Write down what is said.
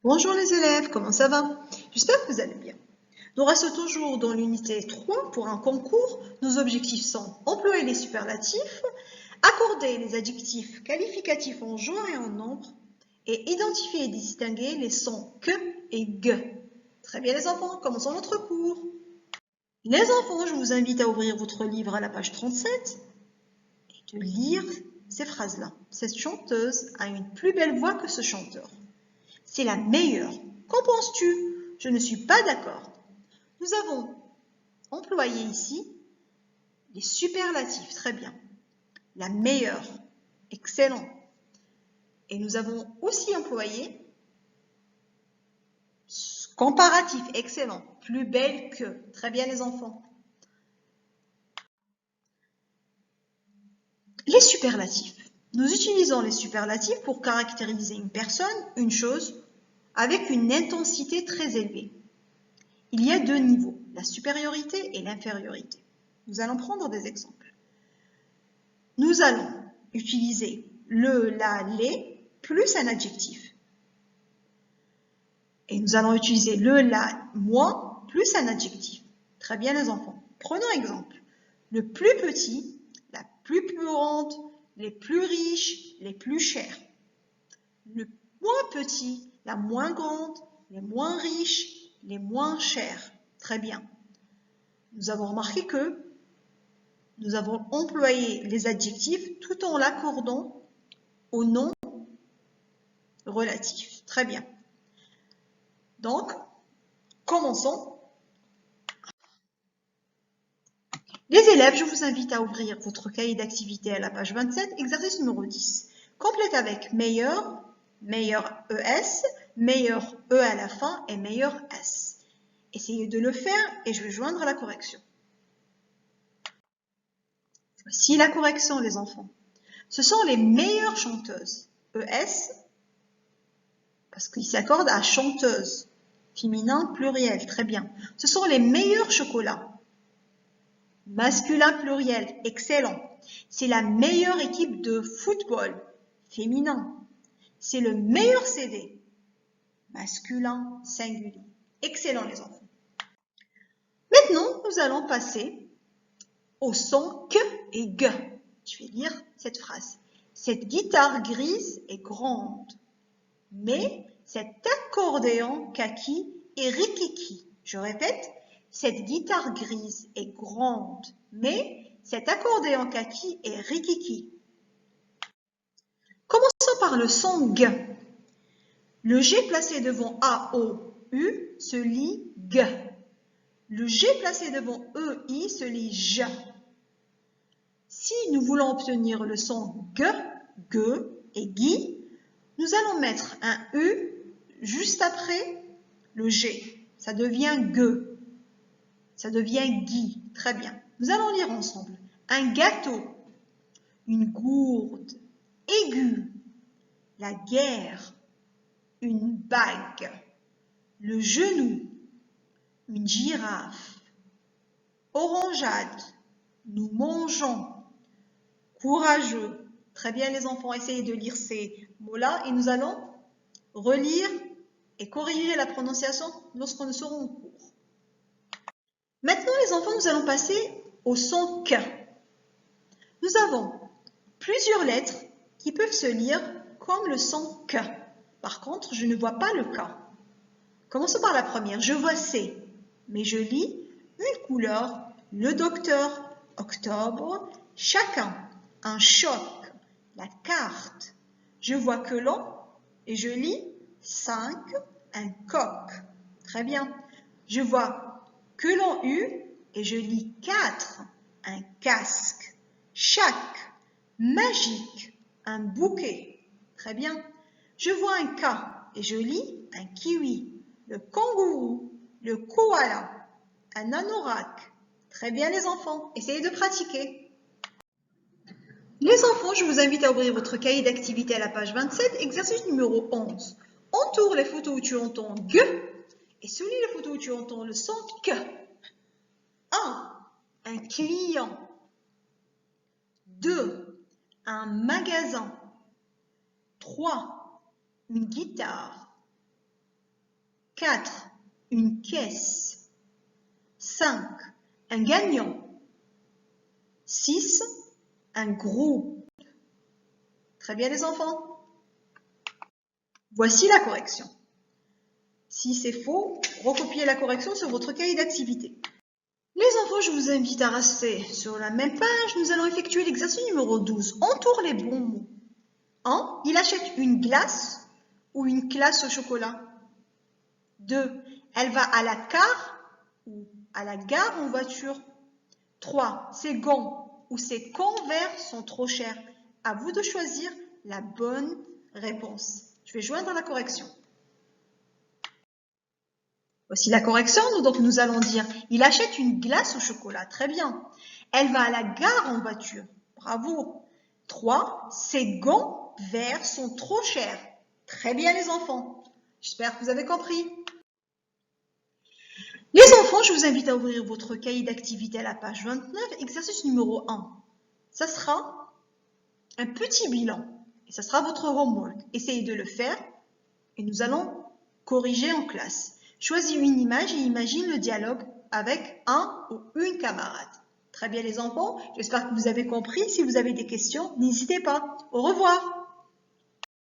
Bonjour les élèves, comment ça va? J'espère que vous allez bien. Nous restons toujours dans l'unité 3 pour un concours. Nos objectifs sont employer les superlatifs, accorder les adjectifs qualificatifs en genre et en nombre, et identifier et distinguer les sons que et ge. Très bien les enfants, commençons notre cours. Les enfants, je vous invite à ouvrir votre livre à la page 37 et de lire ces phrases-là. Cette chanteuse a une plus belle voix que ce chanteur. C'est la meilleure. Qu'en penses-tu? Je ne suis pas d'accord. Nous avons employé ici les superlatifs. Très bien. La meilleure. Excellent. Et nous avons aussi employé comparatif. Excellent. Plus belle que. Très bien les enfants. Les superlatifs. Nous utilisons les superlatifs pour caractériser une personne, une chose, avec une intensité très élevée. Il y a deux niveaux, la supériorité et l'infériorité. Nous allons prendre des exemples. Nous allons utiliser le, la, les plus un adjectif. Et nous allons utiliser le, la, moins plus un adjectif. Très bien les enfants. Prenons exemple. Le plus petit, la plus grande, les plus riches, les plus chers. Le moins petit, la moins grande, les moins riches, les moins chers. Très bien. Nous avons remarqué que nous avons employé les adjectifs tout en l'accordant au nom relatif. Très bien. Donc, commençons. Les élèves, je vous invite à ouvrir votre cahier d'activité à la page 27, exercice numéro 10. Complète avec meilleur, meilleur ES, meilleur E à la fin et meilleur S. Essayez de le faire et je vais joindre la correction. Voici la correction, les enfants. Ce sont les meilleures chanteuses. ES, parce qu'il s'accorde à chanteuse. Féminin, pluriel, très bien. Ce sont les meilleurs chocolats. Masculin, pluriel, excellent. C'est la meilleure équipe de football. Féminin. C'est le meilleur CD. Masculin, singulier. Excellent, les enfants. Maintenant, nous allons passer au son que et ge. Je vais lire cette phrase. Cette guitare grise est grande, mais cet accordéon kaki est rikiki. Je répète, cette guitare grise est grande, mais cet accordéon kaki est rikiki. Commençons par le son G. Le G placé devant A, O, U se lit G. Le G placé devant E, I se lit J. Si nous voulons obtenir le son G, G et Gi, nous allons mettre un U juste après le G. Ça devient G. Ça devient Gi. Très bien. Nous allons lire ensemble. Un gâteau, une gourde, aiguë, la guerre, une bague, le genou, une girafe, orangeade, nous mangeons, courageux. Très bien les enfants, essayez de lire ces mots-là et nous allons relire et corriger la prononciation lorsque nous serons au cours. Maintenant les enfants, nous allons passer au son K. Nous avons plusieurs lettres qui peuvent se lire comme le son K. Par contre, je ne vois pas le K. Commençons par la première. Je vois C, mais je lis une couleur, le docteur, octobre, chacun, un choc, la carte. Je vois que l'on et je lis 5, un coq. Très bien. Je vois que l'on eut et je lis 4, un casque. Chaque, magique, un bouquet. Très bien. Je vois un K et je lis un kiwi, le kangourou, le koala, un anorak. Très bien les enfants, essayez de pratiquer. Les enfants, je vous invite à ouvrir votre cahier d'activité à la page 27, exercice numéro 11. Entoure les photos où tu entends G et souligne les photos où tu entends le son K. 1. Un client. 2. Un magasin. 3. Une guitare. 4, une caisse. 5, un gagnant. 6, un groupe. Très bien les enfants. Voici la correction. Si c'est faux, recopiez la correction sur votre cahier d'activité. Les enfants, je vous invite à rester sur la même page. Nous allons effectuer l'exercice numéro 12. Entoure les bons mots. 1. Il achète une glace ou une classe au chocolat. 2. Elle va à la gare ou à la gare en voiture. 3. Ses gants ou ses converses sont trop chers. À vous de choisir la bonne réponse. Je vais joindre la correction. Voici la correction, donc nous allons dire, il achète une glace au chocolat, très bien. Elle va à la gare en voiture, bravo. 3. Ses gants verts sont trop chers. Très bien les enfants, j'espère que vous avez compris. Les enfants, je vous invite à ouvrir votre cahier d'activité à la page 29, exercice numéro 1. Ça sera un petit bilan et ça sera votre homework. Essayez de le faire et nous allons corriger en classe. Choisis une image et imagine le dialogue avec un ou une camarade. Très bien les enfants, j'espère que vous avez compris. Si vous avez des questions, n'hésitez pas. Au revoir.